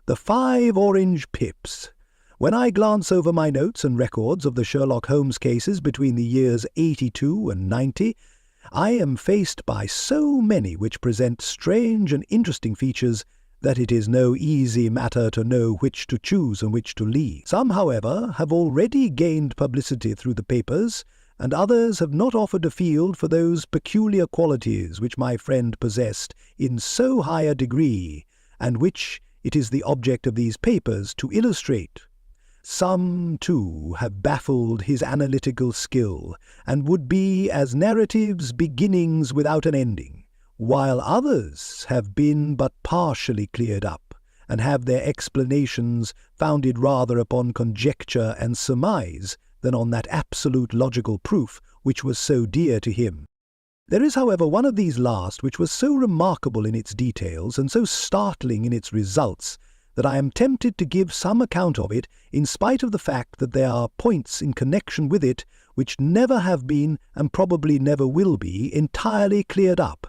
The 5 orange pips. When I glance over my notes and records of the Sherlock Holmes cases between the years 82 and 90, I am faced by so many which present strange and interesting features that it is no easy matter to know which to choose and which to leave. Some, however, have already gained publicity through the papers, and others have not offered a field for those peculiar qualities which my friend possessed in so high a degree, and which it is the object of these papers to illustrate. Some, too, have baffled his analytical skill, and would be as narratives beginnings without an ending, while others have been but partially cleared up, and have their explanations founded rather upon conjecture and surmise than on that absolute logical proof which was so dear to him. There is, however, one of these last which was so remarkable in its details and so startling in its results that I am tempted to give some account of it, in spite of the fact that there are points in connection with it which never have been, and probably never will be, entirely cleared up.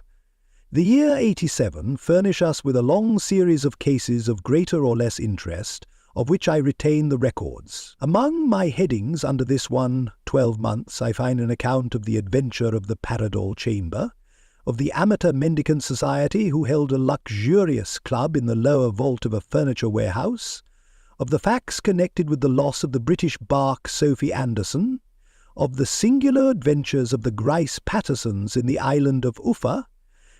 The year 87 furnish us with a long series of cases of greater or less interest, of which I retain the records. Among my headings under this one, 12 months, I find an account of the adventure of the Paradol Chamber, of the Amateur Mendicant Society who held a luxurious club in the lower vault of a furniture warehouse, of the facts connected with the loss of the British bark Sophie Anderson, of the singular adventures of the Grice Pattersons in the island of Uffa,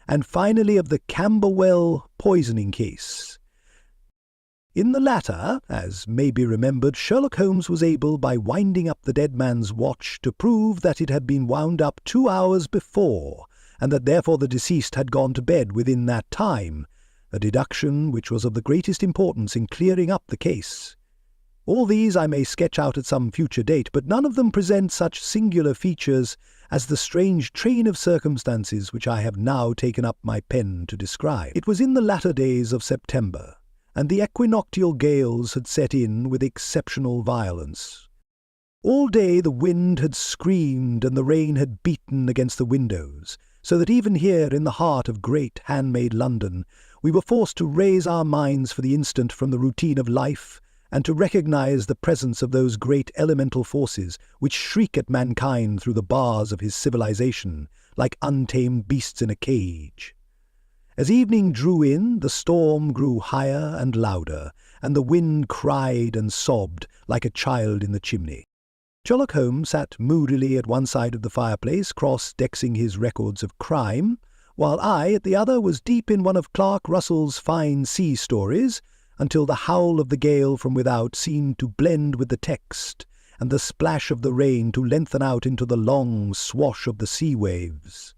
and finally of the Camberwell poisoning case. In the latter, as may be remembered, Sherlock Holmes was able, by winding up the dead man's watch, to prove that it had been wound up 2 hours before, and that therefore the deceased had gone to bed within that time, a deduction which was of the greatest importance in clearing up the case. All these I may sketch out at some future date, but none of them present such singular features as the strange train of circumstances which I have now taken up my pen to describe. It was in the latter days of September, and the equinoctial gales had set in with exceptional violence. All day the wind had screamed and the rain had beaten against the windows, so that even here in the heart of great handmade London we were forced to raise our minds for the instant from the routine of life and to recognize the presence of those great elemental forces which shriek at mankind through the bars of his civilization like untamed beasts in a cage. As evening drew in, the storm grew higher and louder, and the wind cried and sobbed like a child in the chimney. Sherlock Holmes sat moodily at one side of the fireplace, cross-dexing his records of crime, while I, at the other, was deep in one of Clark Russell's fine sea stories, until the howl of the gale from without seemed to blend with the text, and the splash of the rain to lengthen out into the long swash of the sea waves.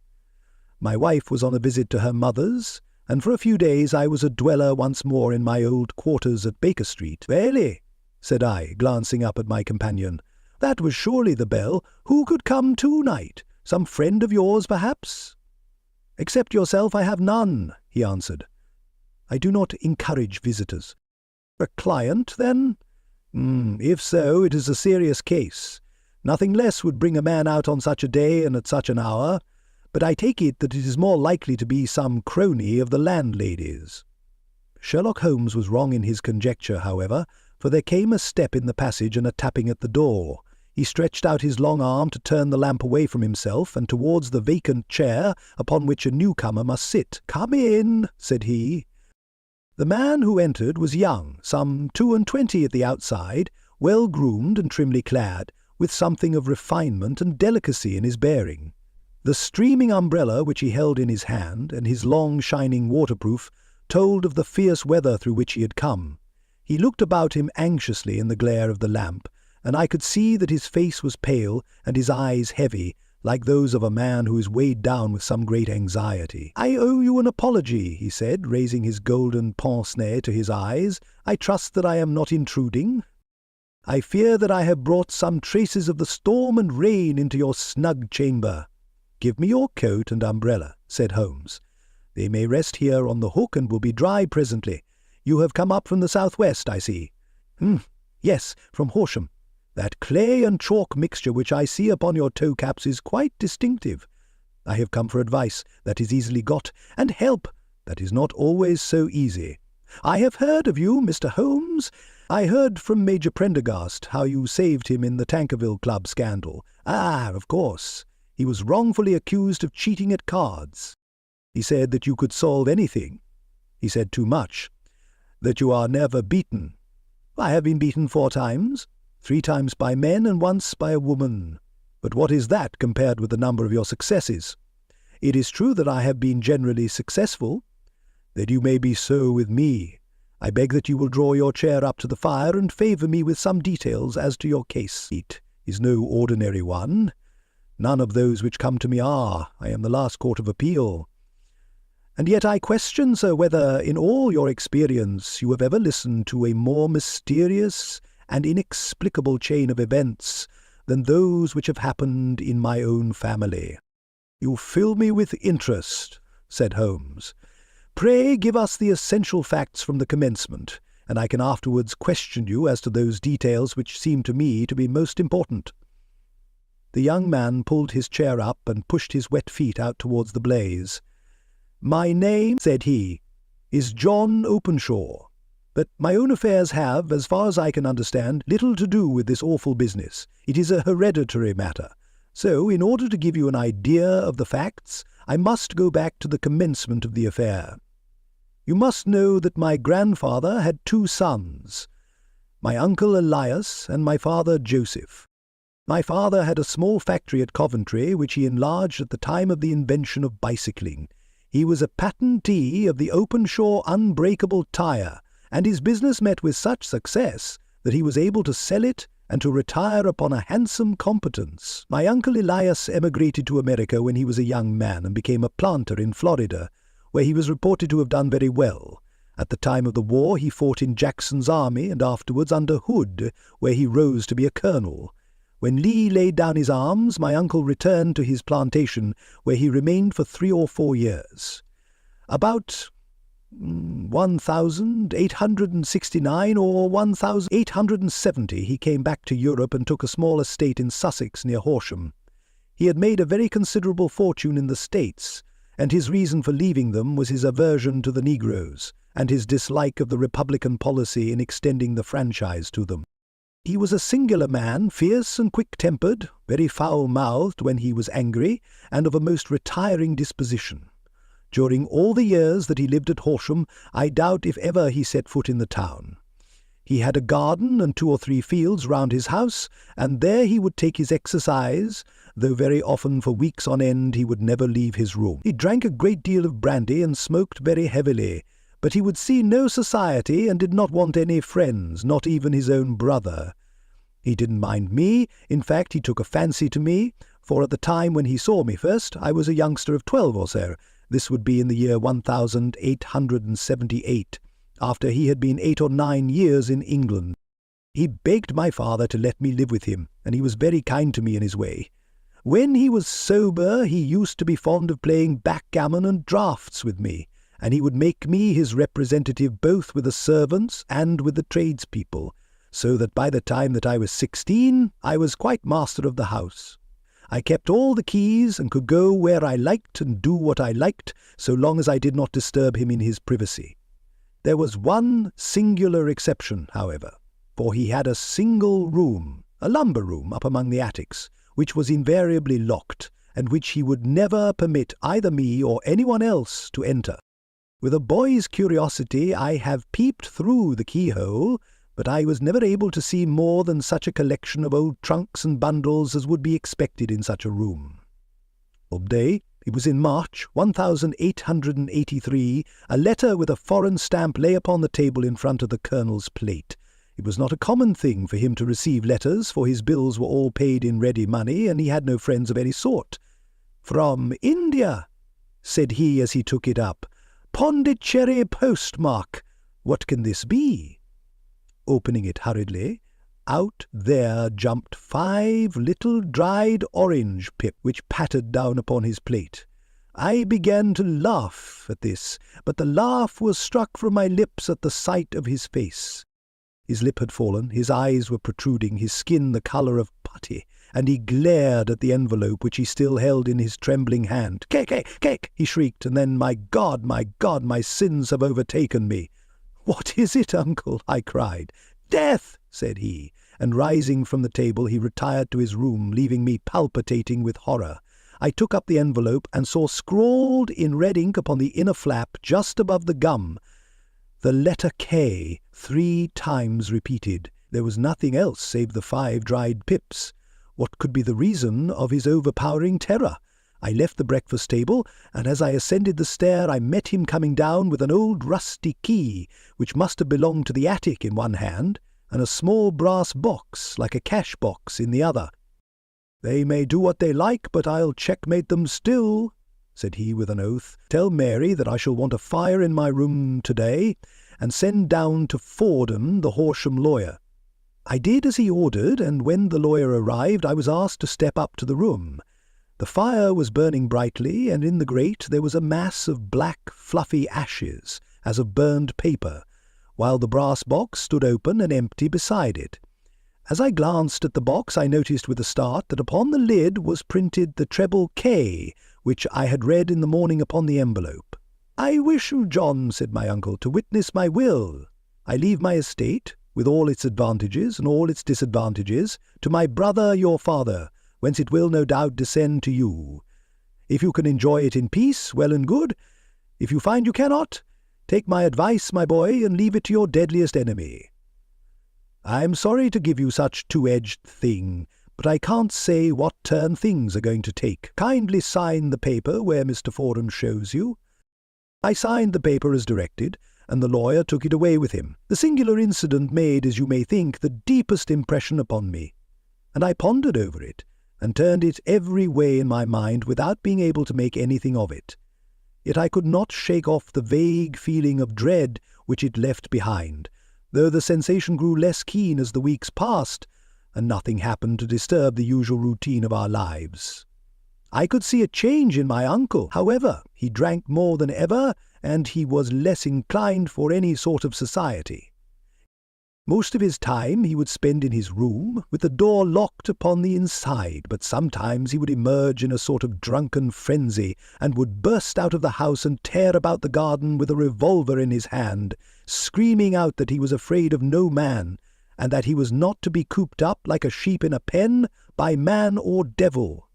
My wife was on a visit to her mother's, and for a few days I was a dweller once more in my old quarters at Baker Street. "Really," said I, glancing up at my companion, "that was surely the bell. Who could come to-night? Some friend of yours, perhaps?" "Except yourself, I have none," he answered. "I do not encourage visitors." "A client, then?" If so, it is a serious case. Nothing less would bring a man out on such a day and at such an hour, but I take it that it is more likely to be some crony of the landlady's." Sherlock Holmes was wrong in his conjecture, however, for there came a step in the passage and a tapping at the door. He stretched out his long arm to turn the lamp away from himself and towards the vacant chair upon which a newcomer must sit. "Come in," said he. The man who entered was young, some 22 at the outside, well-groomed and trimly clad, with something of refinement and delicacy in his bearing. The streaming umbrella which he held in his hand, and his long shining waterproof, told of the fierce weather through which he had come. He looked about him anxiously in the glare of the lamp, and I could see that his face was pale and his eyes heavy, like those of a man who is weighed down with some great anxiety. "I owe you an apology," he said, raising his golden pince-nez to his eyes. "I trust that I am not intruding. I fear that I have brought some traces of the storm and rain into your snug chamber." "Give me your coat and umbrella," said Holmes. "They may rest here on the hook and will be dry presently. You have come up from the southwest, I see." "Yes, from Horsham. That clay and chalk mixture which I see upon your toe-caps is quite distinctive. I have come for advice. That is easily got, and help. That is not always so easy. "I have heard of you, Mr. Holmes. I heard from Major Prendergast how you saved him in the Tankerville Club scandal. Ah, of course. He was wrongfully accused of cheating at cards. He said that you could solve anything. He said too much. That you are never beaten. I have been beaten 4 times, 3 times by men and once by a woman. But what is that compared with the number of your successes? It is true that I have been generally successful. That you may be so with me. I beg that you will draw your chair up to the fire and favour me with some details as to your case. It is no ordinary one. None of those which come to me are. I am the last court of appeal. And yet I question, sir, whether in all your experience you have ever listened to a more mysterious and inexplicable chain of events than those which have happened in my own family. You fill me with interest, said Holmes. Pray give us the essential facts from the commencement, and I can afterwards question you as to those details which seem to me to be most important. The young man pulled his chair up and pushed his wet feet out towards the blaze. My name, said he, is John Openshaw, but my own affairs have, as far as I can understand, little to do with this awful business. It is a hereditary matter. So, in order to give you an idea of the facts, I must go back to the commencement of the affair. You must know that my grandfather had 2 sons, my uncle Elias and my father Joseph. My father had a small factory at Coventry, which he enlarged at the time of the invention of bicycling. He was a patentee of the Openshaw unbreakable tyre, and his business met with such success that he was able to sell it and to retire upon a handsome competence. My uncle Elias emigrated to America when he was a young man and became a planter in Florida, where he was reported to have done very well. At the time of the war he fought in Jackson's army and afterwards under Hood, where he rose to be a colonel. When Lee laid down his arms, my uncle returned to his plantation, where he remained for 3 or 4 years. About 1869 or 1870 he came back to Europe and took a small estate in Sussex near Horsham. He had made a very considerable fortune in the States, and his reason for leaving them was his aversion to the Negroes, and his dislike of the Republican policy in extending the franchise to them. He was a singular man, fierce and quick-tempered, very foul-mouthed when he was angry, and of a most retiring disposition. During all the years that he lived at Horsham, I doubt if ever he set foot in the town. He had a garden and 2 or 3 fields round his house, and there he would take his exercise, though very often for weeks on end he would never leave his room. He drank a great deal of brandy and smoked very heavily, but he would see no society and did not want any friends, not even his own brother. He didn't mind me. In fact, he took a fancy to me, for at the time when he saw me first, I was a youngster of 12 or so. This would be in the year 1878, after he had been 8 or 9 years in England. He begged my father to let me live with him, and he was very kind to me in his way. When he was sober, he used to be fond of playing backgammon and draughts with me, and he would make me his representative both with the servants and with the tradespeople, so that by the time that I was 16, I was quite master of the house. I kept all the keys and could go where I liked and do what I liked, so long as I did not disturb him in his privacy. There was one singular exception, however, for he had a single room, a lumber room up among the attics, which was invariably locked, and which he would never permit either me or anyone else to enter. With a boy's curiosity I have peeped through the keyhole, but I was never able to see more than such a collection of old trunks and bundles as would be expected in such a room. One day, it was in March 1883, a letter with a foreign stamp lay upon the table in front of the colonel's plate. It was not a common thing for him to receive letters, for his bills were all paid in ready money, and he had no friends of any sort. "From India," said he as he took it up. "Pondicherry postmark. What can this be?" Opening it hurriedly, out there jumped 5 little dried orange pips, which pattered down upon his plate. I began to laugh at this, but the laugh was struck from my lips at the sight of his face. His lip had fallen, his eyes were protruding, his skin the colour of putty, and he glared at the envelope which he still held in his trembling hand. "Cake, cake, cake!" he shrieked, and then, my God, my sins have overtaken me. "What is it, uncle?" I cried. "Death!" said he, and rising from the table he retired to his room, leaving me palpitating with horror. I took up the envelope and saw scrawled in red ink upon the inner flap, just above the gum, the letter K 3 times repeated. There was nothing else save the 5 dried pips. What could be the reason of his overpowering terror? I left the breakfast table, and as I ascended the stair I met him coming down with an old rusty key, which must have belonged to the attic, in one hand, and a small brass box, like a cash box, in the other. "They may do what they like, but I'll checkmate them still," said he with an oath. "Tell Mary that I shall want a fire in my room to-day, and send down to Fordham the Horsham lawyer." I did as he ordered, and when the lawyer arrived I was asked to step up to the room. The fire was burning brightly, and in the grate there was a mass of black, fluffy ashes, as of burned paper, while the brass box stood open and empty beside it. As I glanced at the box I noticed with a start that upon the lid was printed the treble K, which I had read in the morning upon the envelope. "I wish you, John," said my uncle, "to witness my will. I leave my estate, with all its advantages and all its disadvantages, to my brother your father, whence it will no doubt descend to you. If you can enjoy it in peace, well and good. If you find you cannot, take my advice, my boy, and leave it to your deadliest enemy. I am sorry to give you such two-edged thing, but I can't say what turn things are going to take. Kindly sign the paper where Mr. Fordham shows you." I signed the paper as directed, and the lawyer took it away with him. The singular incident made, as you may think, the deepest impression upon me, and I pondered over it, and turned it every way in my mind without being able to make anything of it. Yet I could not shake off the vague feeling of dread which it left behind, though the sensation grew less keen as the weeks passed, and nothing happened to disturb the usual routine of our lives. I could see a change in my uncle, however. He drank more than ever, and he was less inclined for any sort of society. Most of his time he would spend in his room, with the door locked upon the inside, but sometimes he would emerge in a sort of drunken frenzy, and would burst out of the house and tear about the garden with a revolver in his hand, screaming out that he was afraid of no man, and that he was not to be cooped up like a sheep in a pen by man or devil.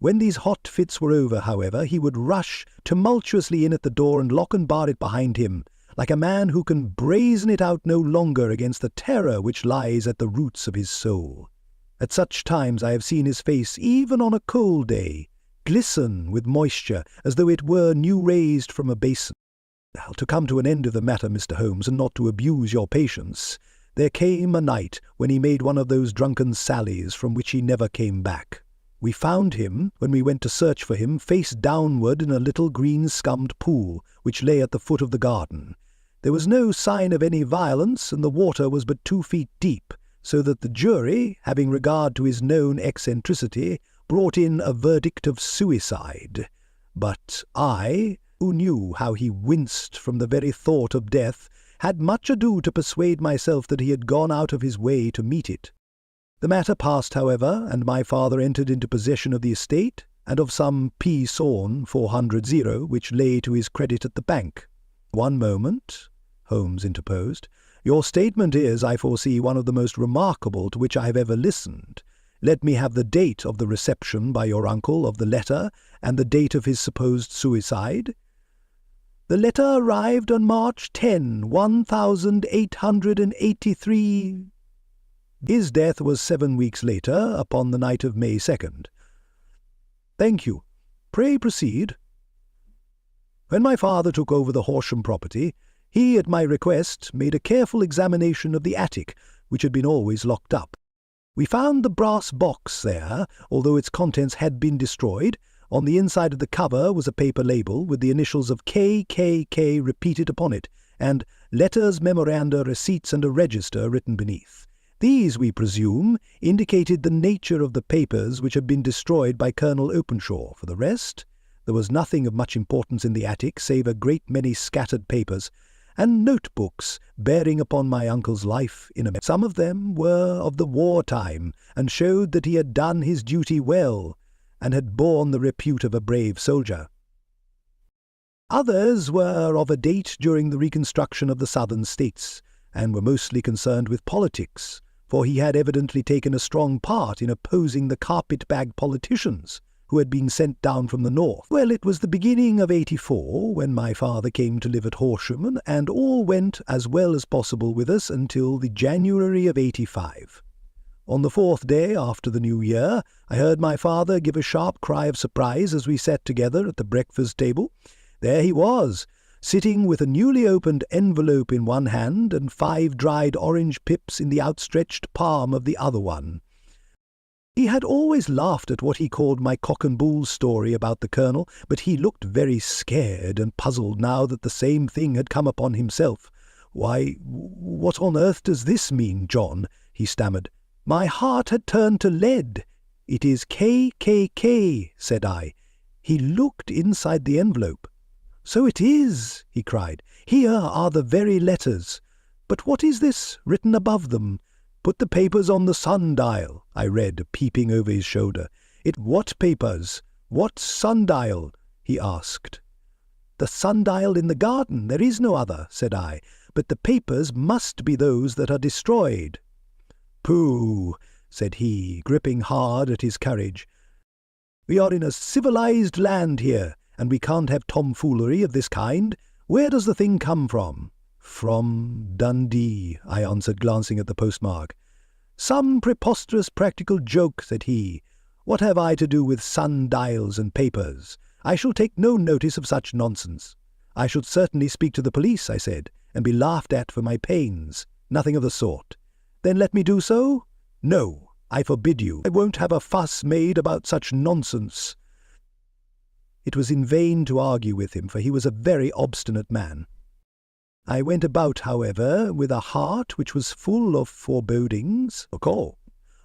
When these hot fits were over, however, he would rush tumultuously in at the door and lock and bar it behind him, like a man who can brazen it out no longer against the terror which lies at the roots of his soul. At such times I have seen his face, even on a cold day, glisten with moisture, as though it were new raised from a basin. Now, to come to an end of the matter, Mr. Holmes, and not to abuse your patience, there came a night when he made one of those drunken sallies from which he never came back. We found him, when we went to search for him, face downward in a little green-scummed pool which lay at the foot of the garden. There was no sign of any violence, and the water was but 2 feet deep, so that the jury, having regard to his known eccentricity, brought in a verdict of suicide. But I, who knew how he winced from the very thought of death, had much ado to persuade myself that he had gone out of his way to meet it. The matter passed, however, and my father entered into possession of the estate, and of some P. Sawn 400 which lay to his credit at the bank. "One moment," Holmes interposed. "Your statement is, I foresee, one of the most remarkable to which I have ever listened. Let me have the date of the reception by your uncle of the letter, and the date of his supposed suicide." "The letter arrived on March 10, 1883. His death was 7 weeks later, upon the night of May 2nd. "Thank you. Pray proceed." "When my father took over the Horsham property, he, at my request, made a careful examination of the attic, which had been always locked up. We found the brass box there, although its contents had been destroyed. On the inside of the cover was a paper label with the initials of KKK repeated upon it, and letters, memoranda, receipts, and a register written beneath. These, we presume, indicated the nature of the papers which had been destroyed by Colonel Openshaw. For the rest, there was nothing of much importance in the attic save a great many scattered papers, and notebooks bearing upon my uncle's life in America. Some of them were of the war time, and showed that he had done his duty well, and had borne the repute of a brave soldier. Others were of a date during the reconstruction of the southern states, and were mostly concerned with politics, for he had evidently taken a strong part in opposing the carpet-bag politicians who had been sent down from the north. Well, it was the beginning of '84 when my father came to live at Horsham, and all went as well as possible with us until the January of '85. On the 4th day after the New Year, I heard my father give a sharp cry of surprise as we sat together at the breakfast table. There he was, sitting with a newly opened envelope in one hand and 5 dried orange pips in the outstretched palm of the other one. He had always laughed at what he called my cock and bull story about the colonel, but he looked very scared and puzzled now that the same thing had come upon himself. "Why, what on earth does this mean, John?" he stammered. My heart had turned to lead. "It is KKK, said I. He looked inside the envelope. "So it is," he cried. "Here are the very letters. But what is this written above them? 'Put the papers on the sundial,' I read, peeping over his shoulder. What papers? What sundial?" he asked. "The sundial in the garden. There is no other," said I. "But the papers must be those that are destroyed." "Pooh," said he, gripping hard at his courage. "We are in a civilized land here, and we can't have tomfoolery of this kind. Where does the thing come from?" "From Dundee," I answered, glancing at the postmark. "Some preposterous practical joke," said he. "What have I to do with sundials and papers? I shall take no notice of such nonsense." "I should certainly speak to the police," I said, "and be laughed at for my pains." "Nothing of the sort." "Then let me do so?" "No, I forbid you. I won't have a fuss made about such nonsense." It was in vain to argue with him, for he was a very obstinate man. I went about, however, with a heart which was full of forebodings.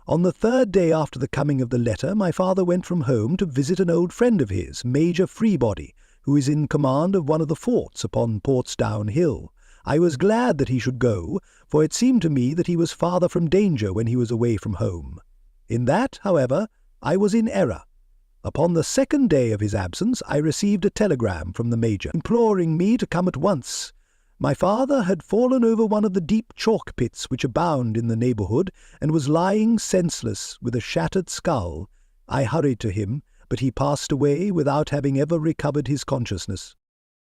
On the 3rd day after the coming of the letter, my father went from home to visit an old friend of his, Major Freebody, who is in command of one of the forts upon Portsdown Hill. I was glad that he should go, for it seemed to me that he was farther from danger when he was away from home. In that, however, I was in error. Upon the 2nd day of his absence, I received a telegram from the Major, imploring me to come at once. My father had fallen over one of the deep chalk pits which abound in the neighbourhood, and was lying senseless with a shattered skull. I hurried to him, but he passed away without having ever recovered his consciousness.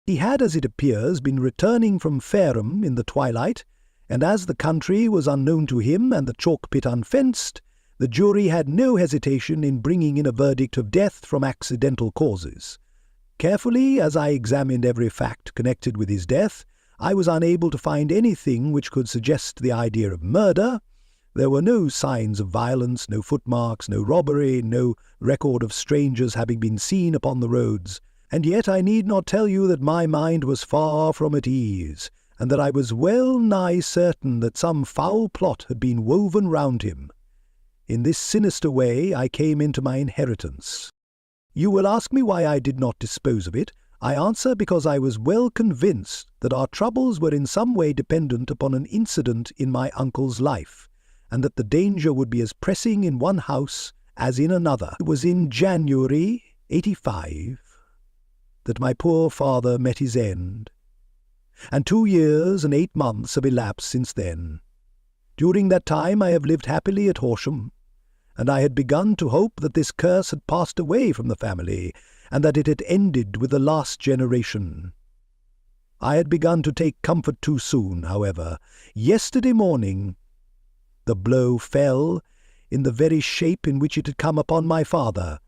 He had, as it appears, been returning from Fareham in the twilight, and as the country was unknown to him and the chalk pit unfenced, the jury had no hesitation in bringing in a verdict of death from accidental causes. Carefully as I examined every fact connected with his death, I was unable to find anything which could suggest the idea of murder. There were no signs of violence, no footmarks, no robbery, no record of strangers having been seen upon the roads. And yet I need not tell you that my mind was far from at ease, and that I was well nigh certain that some foul plot had been woven round him. In this sinister way I came into my inheritance. You will ask me why I did not dispose of it. I answer because I was well convinced that our troubles were in some way dependent upon an incident in my uncle's life, and that the danger would be as pressing in one house as in another. It was in January '85 that my poor father met his end, and 2 years and 8 months have elapsed since then. During that time I have lived happily at Horsham, and I had begun to hope that this curse had passed away from the family, and that it had ended with the last generation. I had begun to take comfort too soon, however. Yesterday morning the blow fell in the very shape in which it had come upon my father.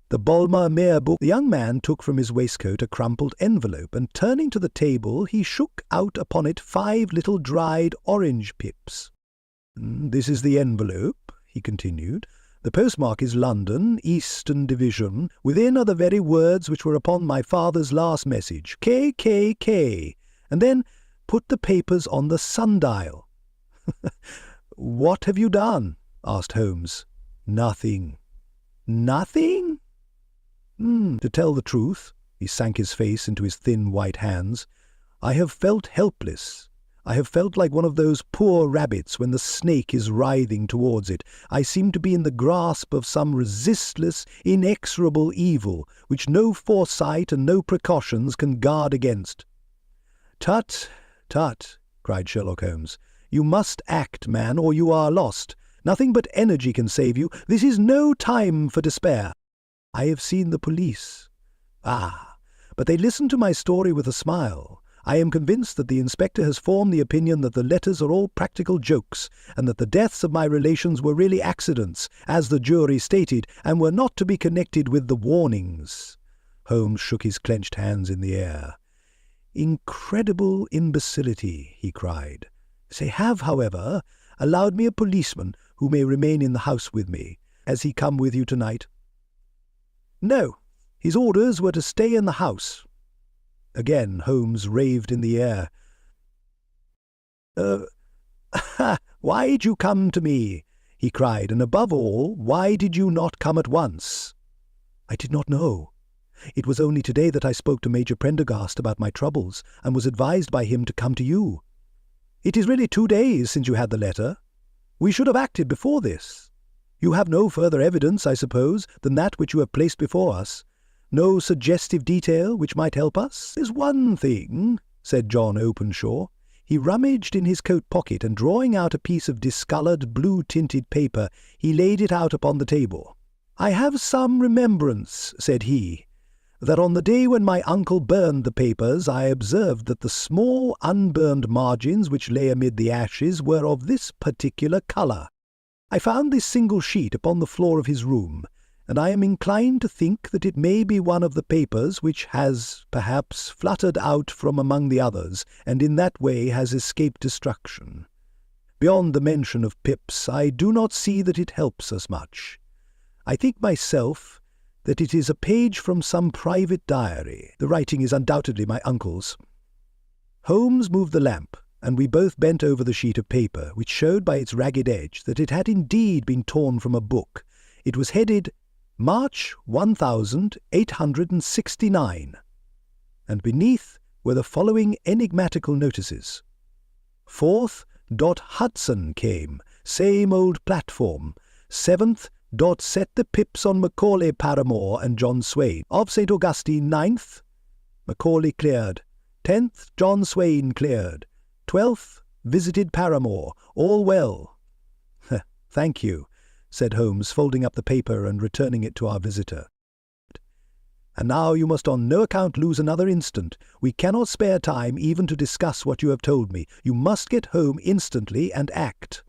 The Bolmer Mayor book. The young man took from his waistcoat a crumpled envelope, and turning to the table he shook out upon it 5 little dried orange pips. "This is the envelope," he continued. "The postmark is London, Eastern Division. Within are the very words which were upon my father's last message, KKK, and then put the papers on the sundial." "What have you done?" asked Holmes. "Nothing." "Nothing?" To tell the truth," he sank his face into his thin white hands, "I have felt helpless. I have felt like one of those poor rabbits when the snake is writhing towards it. I seem to be in the grasp of some resistless, inexorable evil, which no foresight and no precautions can guard against." "Tut, tut," cried Sherlock Holmes. "You must act, man, or you are lost. Nothing but energy can save you. This is no time for despair. I have seen the police. Ah, but they listened to my story with a smile. I am convinced that the inspector has formed the opinion that the letters are all practical jokes, and that the deaths of my relations were really accidents, as the jury stated, and were not to be connected with the warnings." Holmes shook his clenched hands in the air. "Incredible imbecility," he cried. "They have, however, allowed me a policeman who may remain in the house with me. Has he come with you tonight?" "No. His orders were to stay in the house." Again Holmes raved in the air. "Why did you come to me?" he cried, "and above all, why did you not come at once?" "I did not know. It was only today that I spoke to Major Prendergast about my troubles, and was advised by him to come to you." "It is really 2 days since you had the letter. We should have acted before this. You have no further evidence, I suppose, than that which you have placed before us? No suggestive detail which might help us?" "There's one thing," said John Openshaw. He rummaged in his coat pocket, and drawing out a piece of discoloured, blue-tinted paper, he laid it out upon the table. "I have some remembrance," said he, "that on the day when my uncle burned the papers, I observed that the small unburned margins which lay amid the ashes were of this particular colour. I found this single sheet upon the floor of his room, and I am inclined to think that it may be one of the papers which has, perhaps, fluttered out from among the others, and in that way has escaped destruction. Beyond the mention of Pip's, I do not see that it helps us much. I think myself that it is a page from some private diary. The writing is undoubtedly my uncle's." Holmes moved the lamp, and we both bent over the sheet of paper, which showed by its ragged edge that it had indeed been torn from a book. It was headed March 1869, and beneath were the following enigmatical notices. 4th. Hudson came, same old platform. 7th. Set the pips on Macaulay Paramore and John Swain. Of St. Augustine 9th. Macaulay cleared. 10th. John Swain cleared. 12th. Visited Paramore. All well." "Thank you," said Holmes, folding up the paper and returning it to our visitor. "And now you must on no account lose another instant. We cannot spare time even to discuss what you have told me. You must get home instantly and act."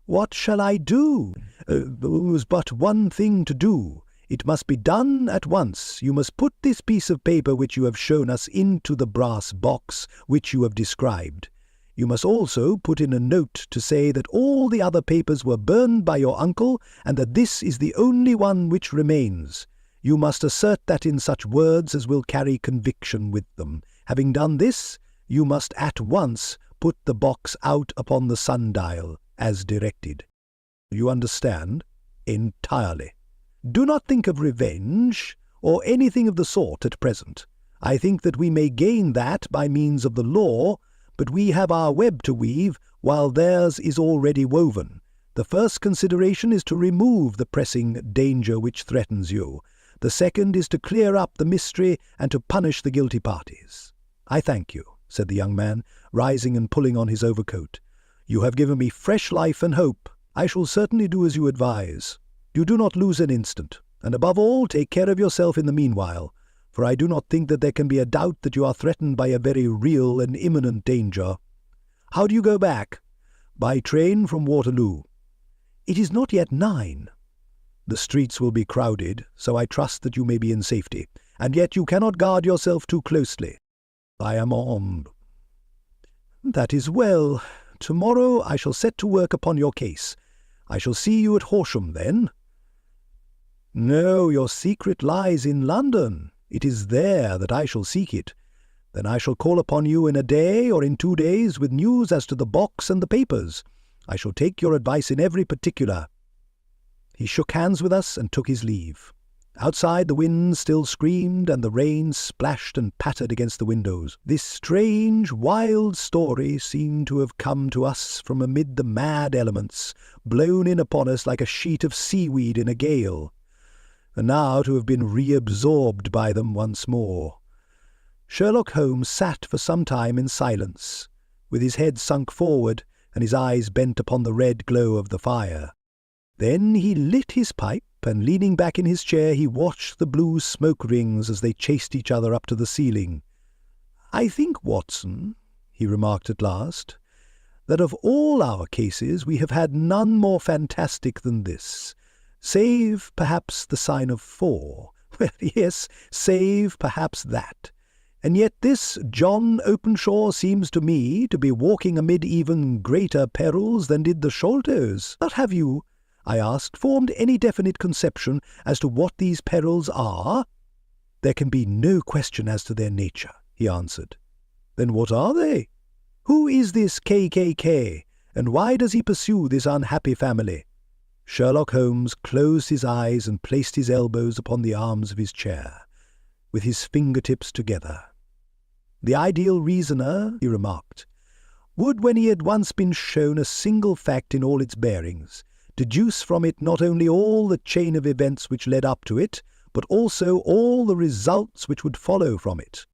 "What shall I do?" "There is but one thing to do. It must be done at once. You must put this piece of paper which you have shown us into the brass box which you have described. You must also put in a note to say that all the other papers were burned by your uncle, and that this is the only one which remains. You must assert that in such words as will carry conviction with them. Having done this, you must at once put the box out upon the sundial, as directed. You understand? Entirely. Do not think of revenge, or anything of the sort at present. I think that we may gain that by means of the law, but we have our web to weave, while theirs is already woven. The first consideration is to remove the pressing danger which threatens you. The second is to clear up the mystery and to punish the guilty parties. I thank you, said the young man, rising and pulling on his overcoat. You have given me fresh life and hope. I shall certainly do as you advise. You do not lose an instant, and above all take care of yourself in the meanwhile, for I do not think that there can be a doubt that you are threatened by a very real and imminent danger. How do you go back? By train from Waterloo. It is not yet 9. The streets will be crowded, so I trust that you may be in safety, and yet you cannot guard yourself too closely. I am armed. That is well. Tomorrow I shall set to work upon your case. I shall see you at Horsham then. No, your secret lies in London. It is there that I shall seek it. Then I shall call upon you in a day or in 2 days with news as to the box and the papers. I shall take your advice in every particular. He shook hands with us and took his leave. Outside, the wind still screamed and the rain splashed and pattered against the windows. This strange, wild story seemed to have come to us from amid the mad elements, blown in upon us like a sheet of seaweed in a gale, and now to have been reabsorbed by them once more. Sherlock Holmes sat for some time in silence, with his head sunk forward and his eyes bent upon the red glow of the fire. Then he lit his pipe, and leaning back in his chair he watched the blue smoke rings as they chased each other up to the ceiling. "I think, Watson," he remarked at last, "that of all our cases we have had none more fantastic than this, save perhaps the sign of 4. Well, yes, save perhaps that. And yet this John Openshaw seems to me to be walking amid even greater perils than did the Sholtos. But have you," I asked, "formed any definite conception as to what these perils are?" "There can be no question as to their nature," he answered. "Then what are they? Who is this KKK, and why does he pursue this unhappy family?" Sherlock Holmes closed his eyes and placed his elbows upon the arms of his chair, with his fingertips together. "The ideal reasoner," he remarked, "would, when he had once been shown a single fact in all its bearings, deduce from it not only all the chain of events which led up to it, but also all the results which would follow from it.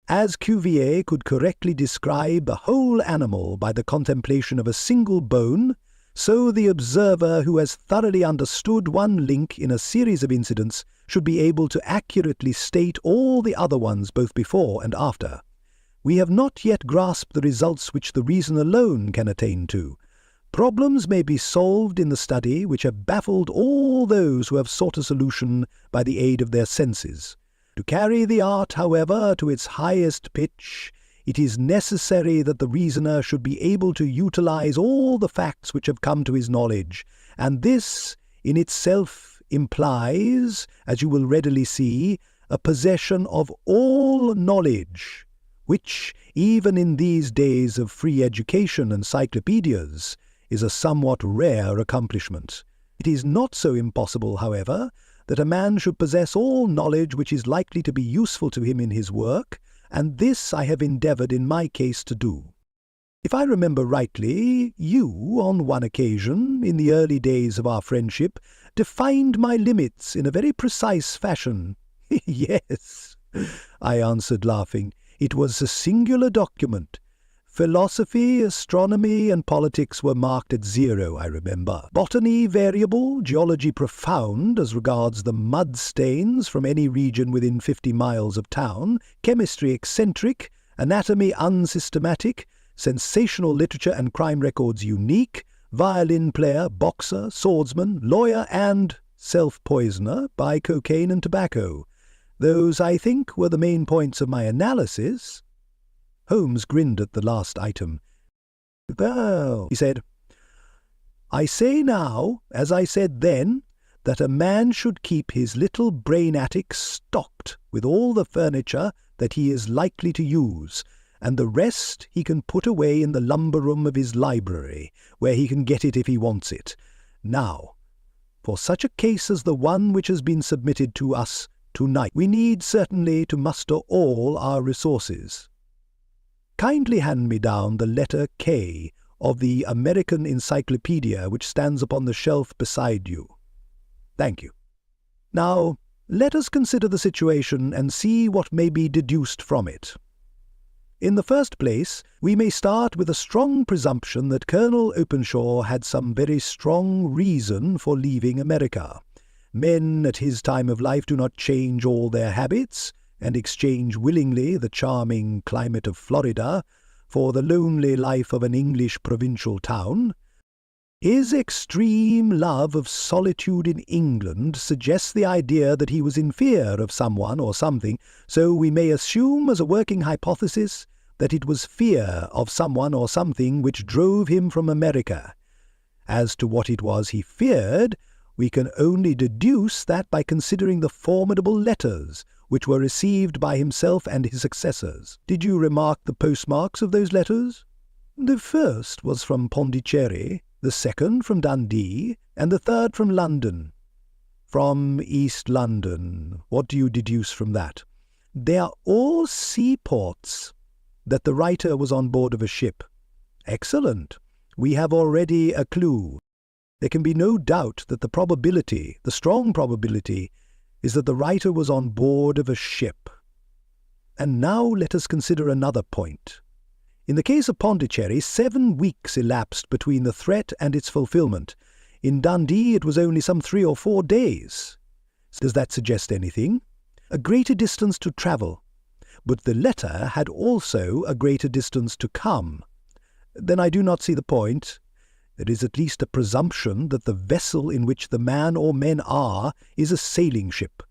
As Cuvier could correctly describe a whole animal by the contemplation of a single bone, so the observer who has thoroughly understood one link in a series of incidents should be able to accurately state all the other ones both before and after. We have not yet grasped the results which the reason alone can attain to. Problems may be solved in the study which have baffled all those who have sought a solution by the aid of their senses. To carry the art, however, to its highest pitch, it is necessary that the reasoner should be able to utilize all the facts which have come to his knowledge, and this in itself implies, as you will readily see, a possession of all knowledge, which, even in these days of free education and encyclopedias, is a somewhat rare accomplishment. It is not so impossible, however, that a man should possess all knowledge which is likely to be useful to him in his work, and this I have endeavoured in my case to do. If I remember rightly, you, on one occasion, in the early days of our friendship, defined my limits in a very precise fashion." "Yes," I answered, laughing. "It was a singular document. Philosophy, astronomy, and politics were marked at 0, I remember. Botany variable, geology profound as regards the mud stains from any region within 50 miles of town, chemistry eccentric, anatomy unsystematic, sensational literature and crime records unique, violin player, boxer, swordsman, lawyer, and self-poisoner by cocaine and tobacco. Those, I think, were the main points of my analysis." Holmes grinned at the last item. "Well," he said, "I say now, as I said then, that a man should keep his little brain attic stocked with all the furniture that he is likely to use, and the rest he can put away in the lumber room of his library, where he can get it if he wants it. Now, for such a case as the one which has been submitted to us tonight, we need certainly to muster all our resources. Kindly hand me down the letter K of the American Encyclopedia which stands upon the shelf beside you. Thank you. Now, let us consider the situation and see what may be deduced from it. In the first place, we may start with a strong presumption that Colonel Openshaw had some very strong reason for leaving America. Men at his time of life do not change all their habits, and exchange willingly the charming climate of Florida for the lonely life of an English provincial town. His extreme love of solitude in England suggests the idea that he was in fear of someone or something, so we may assume as a working hypothesis that it was fear of someone or something which drove him from America. As to what it was he feared, we can only deduce that by considering the formidable letters which were received by himself and his successors. Did you remark the postmarks of those letters? The first was from Pondicherry, the second from Dundee, and the third from London. From East London. What do you deduce from that? They are all seaports. That the writer was on board of a ship. Excellent. We have already a clue. There can be no doubt that the strong probability, is that the writer was on board of a ship. And now let us consider another point. In the case of Pondicherry, 7 weeks elapsed between the threat and its fulfillment. In Dundee, it was only some 3 or 4 days. Does that suggest anything? A greater distance to travel. But the letter had also a greater distance to come. Then I do not see the point. There is at least a presumption that the vessel in which the man or men are is a sailing ship.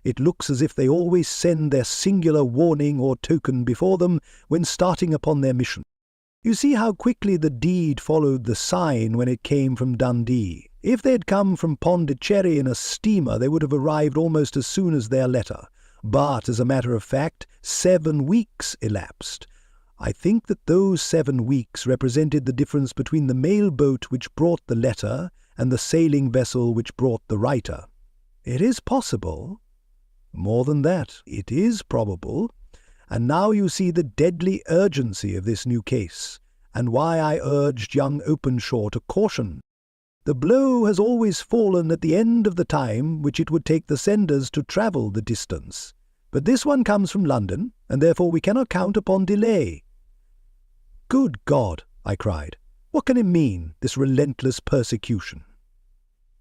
It looks as if they always send their singular warning or token before them when starting upon their mission. You see how quickly the deed followed the sign when it came from Dundee. If they had come from Pondicherry in a steamer, they would have arrived almost as soon as their letter. But, as a matter of fact, 7 weeks elapsed. I think that those 7 weeks represented the difference between the mail boat which brought the letter and the sailing vessel which brought the writer. It is possible. More than that, it is probable. And now you see the deadly urgency of this new case, and why I urged young Openshaw to caution. The blow has always fallen at the end of the time which it would take the senders to travel the distance. But this one comes from London, and therefore we cannot count upon delay. Good God, I cried. What can it mean, this relentless persecution?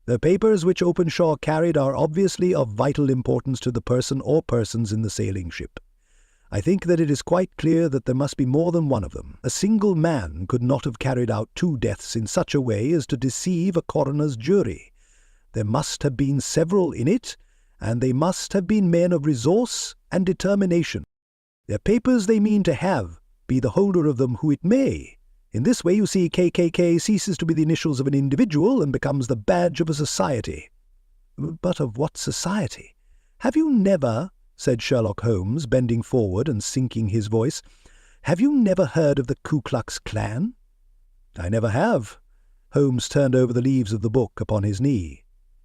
The papers which Openshaw carried are obviously of vital importance to the person or persons in the sailing ship. I think that it is quite clear that there must be more than one of them. A single man could not have carried out 2 deaths in such a way as to deceive a coroner's jury. There must have been several in it, and they must have been men of resource and determination. Their papers they mean to have, be the holder of them who it may. In this way, you see, KKK ceases to be the initials of an individual and becomes the badge of a society. But of what society? Have you never, said Sherlock Holmes, bending forward and sinking his voice, have you never heard of the Ku Klux Klan? I never have. Holmes turned over the leaves of the book upon his knee.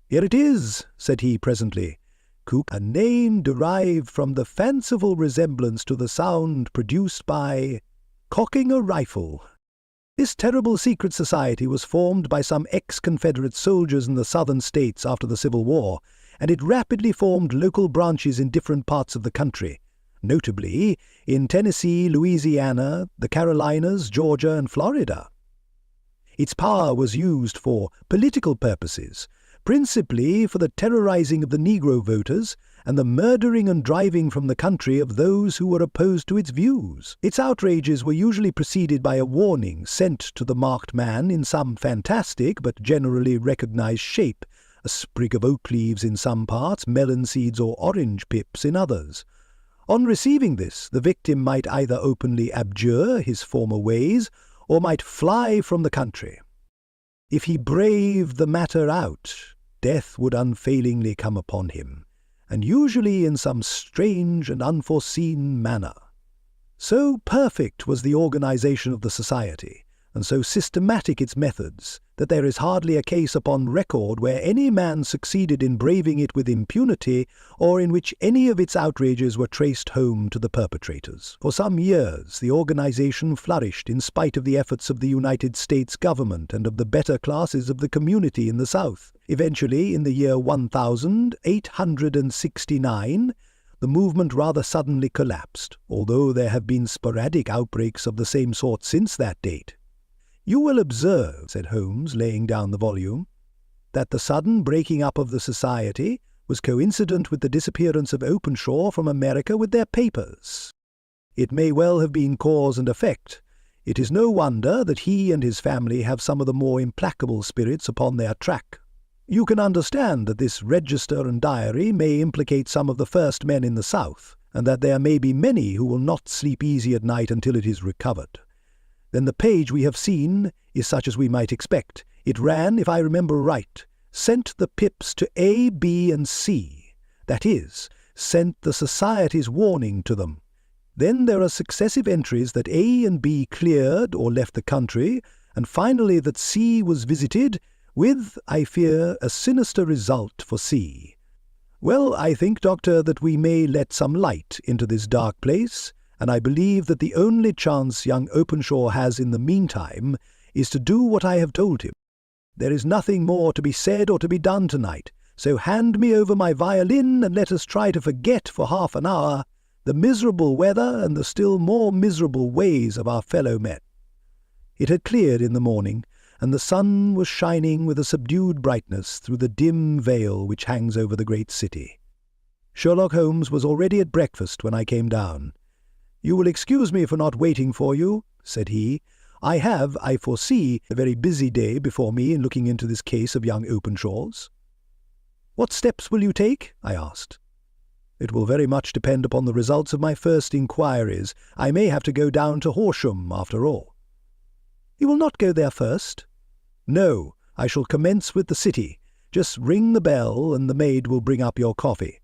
Here it is, said he presently. A name derived from the fanciful resemblance to the sound produced by cocking a rifle. This terrible secret society was formed by some ex-Confederate soldiers in the southern states after the Civil War, and it rapidly formed local branches in different parts of the country, notably in Tennessee, Louisiana, the Carolinas, Georgia, and Florida. Its power was used for political purposes, principally for the terrorizing of the Negro voters and the murdering and driving from the country of those who were opposed to its views. Its outrages were usually preceded by a warning sent to the marked man in some fantastic but generally recognized shape, a sprig of oak leaves in some parts, melon seeds or orange pips in others. On receiving this, the victim might either openly abjure his former ways or might fly from the country. If he braved the matter out, death would unfailingly come upon him, and usually in some strange and unforeseen manner. So perfect was the organization of the society, and so systematic its methods, that there is hardly a case upon record where any man succeeded in braving it with impunity, or in which any of its outrages were traced home to the perpetrators. For some years the organization flourished in spite of the efforts of the United States government and of the better classes of the community in the South. Eventually, in the year 1869, the movement rather suddenly collapsed, although there have been sporadic outbreaks of the same sort since that date. You will observe, said Holmes, laying down the volume, that the sudden breaking up of the society was coincident with the disappearance of Openshaw from America with their papers. It may well have been cause and effect. It is no wonder that he and his family have some of the more implacable spirits upon their track. You can understand that this register and diary may implicate some of the first men in the South, and that there may be many who will not sleep easy at night until it is recovered. Then the page we have seen is such as we might expect. It ran, if I remember right, sent the pips to A, B, and C. That is, sent the society's warning to them. Then there are successive entries that A and B cleared or left the country, and finally that C was visited, with, I fear, a sinister result for C. Well, I think, Doctor, that we may let some light into this dark place, and I believe that the only chance young Openshaw has in the meantime is to do what I have told him. There is nothing more to be said or to be done tonight, so hand me over my violin and let us try to forget for half an hour the miserable weather and the still more miserable ways of our fellow men. It had cleared in the morning, and the sun was shining with a subdued brightness through the dim veil which hangs over the great city. Sherlock Holmes was already at breakfast when I came down. "You will excuse me for not waiting for you," said he. "I have, I foresee, a very busy day before me in looking into this case of young Openshaw's." "What steps will you take?" I asked. "It will very much depend upon the results of my first inquiries. I may have to go down to Horsham, after all." "You will not go there first?" "No, I shall commence with the city. Just ring the bell, and the maid will bring up your coffee."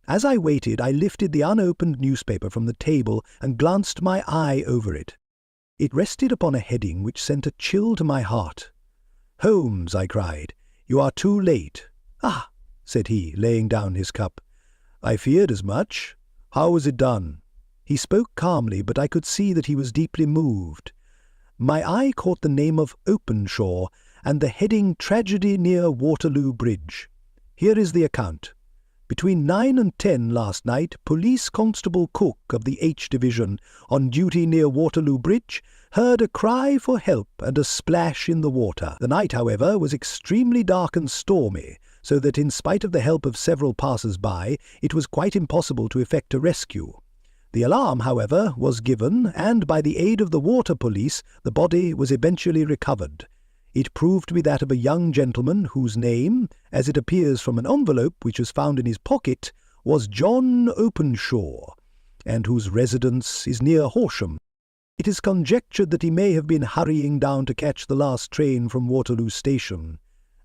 As I waited, I lifted the unopened newspaper from the table and glanced my eye over it. It rested upon a heading which sent a chill to my heart. "Holmes," I cried, "you are too late." "Ah," said he, laying down his cup. "I feared as much. How was it done?" He spoke calmly, but I could see that he was deeply moved. My eye caught the name of Openshaw and the heading "Tragedy near Waterloo Bridge." Here is the account. "Between 9 and 10 last night, Police Constable Cook of the H Division, on duty near Waterloo Bridge, heard a cry for help and a splash in the water. The night, however, was extremely dark and stormy, so that in spite of the help of several passers-by, it was quite impossible to effect a rescue. The alarm, however, was given, and by the aid of the water police, the body was eventually recovered. It proved to be that of a young gentleman whose name, as it appears from an envelope which was found in his pocket, was John Openshaw, and whose residence is near Horsham. It is conjectured that he may have been hurrying down to catch the last train from Waterloo Station,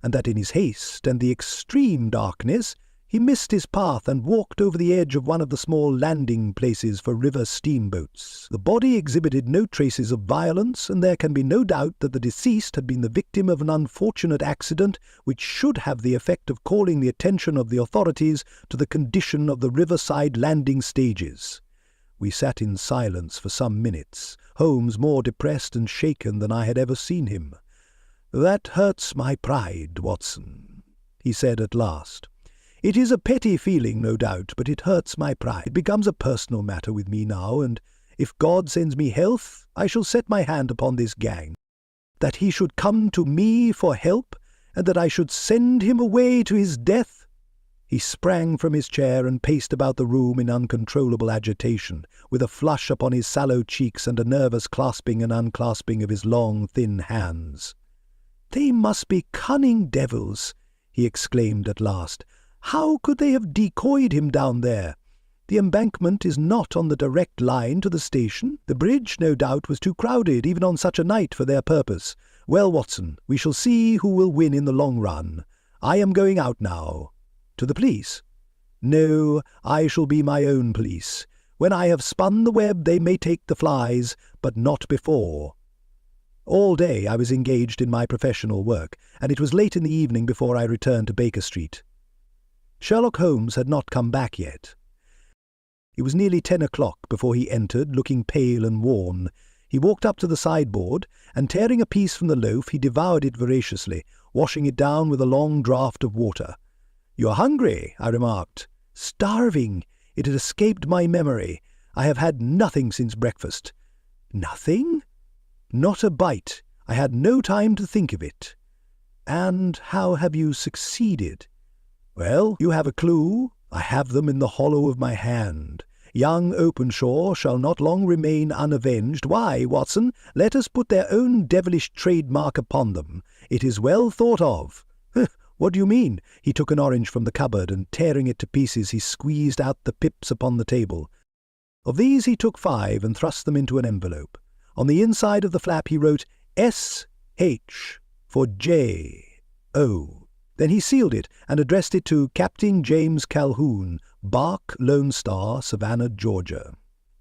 and that in his haste and the extreme darkness he missed his path and walked over the edge of one of the small landing places for river steamboats. The body exhibited no traces of violence, and there can be no doubt that the deceased had been the victim of an unfortunate accident which should have the effect of calling the attention of the authorities to the condition of the riverside landing stages." We sat in silence for some minutes, Holmes more depressed and shaken than I had ever seen him. "That hurts my pride, Watson," he said at last. "It is a petty feeling, no doubt, but it hurts my pride. It becomes a personal matter with me now, and if God sends me health, I shall set my hand upon this gang. That he should come to me for help, and that I should send him away to his death." He sprang from his chair and paced about the room in uncontrollable agitation, with a flush upon his sallow cheeks and a nervous clasping and unclasping of his long, thin hands. "They must be cunning devils," he exclaimed at last. "How could they have decoyed him down there? The embankment is not on the direct line to the station. The bridge, no doubt, was too crowded, even on such a night, for their purpose. Well, Watson, we shall see who will win in the long run. I am going out now." "To the police?" "No, I shall be my own police. When I have spun the web they may take the flies, but not before." All day I was engaged in my professional work, and it was late in the evening before I returned to Baker Street. Sherlock Holmes had not come back yet. It was nearly 10 o'clock before he entered, looking pale and worn. He walked up to the sideboard, and tearing a piece from the loaf, he devoured it voraciously, washing it down with a long draught of water. "You are hungry," I remarked. "Starving. It had escaped my memory. I have had nothing since breakfast." "Nothing?" "Not a bite. I had no time to think of it." "And how have you succeeded?" "Well, you have a clue. I have them in the hollow of my hand. Young Openshaw shall not long remain unavenged. Why, Watson, let us put their own devilish trademark upon them. It is well thought of." "What do you mean?" He took an orange from the cupboard, and tearing it to pieces, he squeezed out the pips upon the table. Of these he took 5 and thrust them into an envelope. On the inside of the flap he wrote S.H. for J.O. Then he sealed it and addressed it to Captain James Calhoun, Bark, Lone Star, Savannah, Georgia.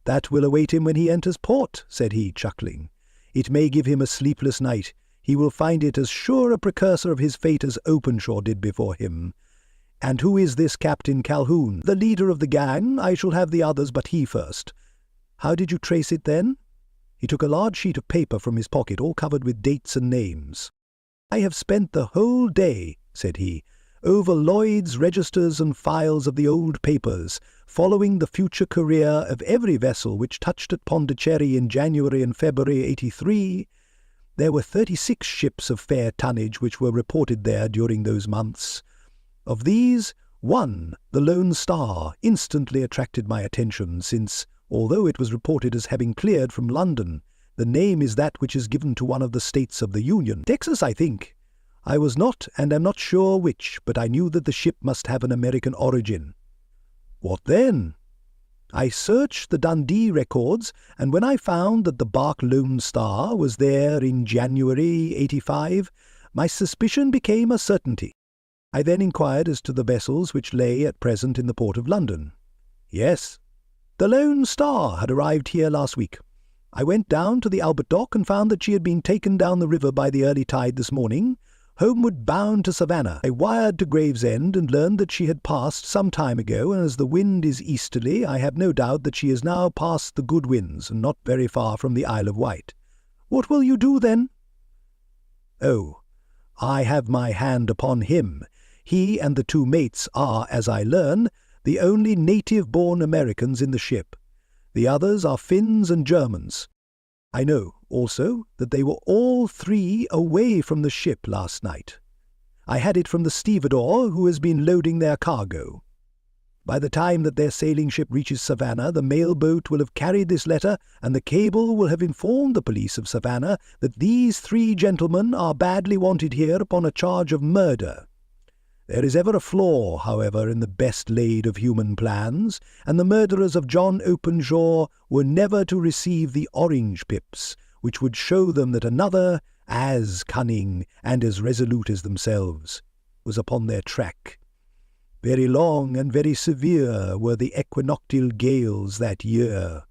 "That will await him when he enters port," said he, chuckling. "It may give him a sleepless night. he will find it as sure a precursor of his fate as Openshaw did before him. And who is this Captain Calhoun? The leader of the gang. I shall have the others, but he first. How did you trace it then? He took a large sheet of paper from his pocket, all covered with dates and names. I have spent the whole day, said he, over Lloyd's registers and files of the old papers, following the future career of every vessel which touched at Pondicherry in January and February 83. There were 36 ships of fair tonnage which were reported there during those months. Of these, one, the Lone Star, instantly attracted my attention, since, although it was reported as having cleared from London, the name is that which is given to one of the states of the Union. Texas, I think. I was not, and am not sure which, but I knew that the ship must have an American origin. What then? I searched the Dundee records, and when I found that the bark Lone Star was there in January 85, my suspicion became a certainty. I then inquired as to the vessels which lay at present in the port of London. Yes, the Lone Star had arrived here last week. I went down to the Albert Dock and found that she had been taken down the river by the early tide this morning, homeward bound to Savannah. I wired to Gravesend and learned that she had passed some time ago, and as the wind is easterly, I have no doubt that she is now past the good winds and not very far from the Isle of Wight. What will you do then? Oh, I have my hand upon him. He and the two mates are, as I learn, the only native-born Americans in the ship. The others are Finns and Germans. I know, also, that they were all three away from the ship last night. I had it from the stevedore who has been loading their cargo. By the time that their sailing ship reaches Savannah, the mail boat will have carried this letter, and the cable will have informed the police of Savannah that these three gentlemen are badly wanted here upon a charge of murder. There is ever a flaw, however, in the best laid of human plans, and the murderers of John Openshaw were never to receive the orange pips, which would show them that another, as cunning and as resolute as themselves, was upon their track. Very long and very severe were the equinoctial gales that year.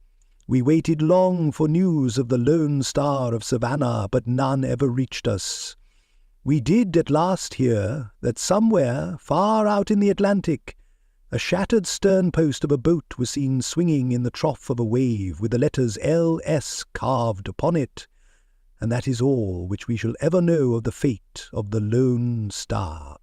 We waited long for news of the Lone Star of Savannah, but none ever reached us. We did at last hear that somewhere, far out in the Atlantic, a shattered stern-post of a boat was seen swinging in the trough of a wave with the letters L.S. carved upon it, and that is all which we shall ever know of the fate of the Lone Star.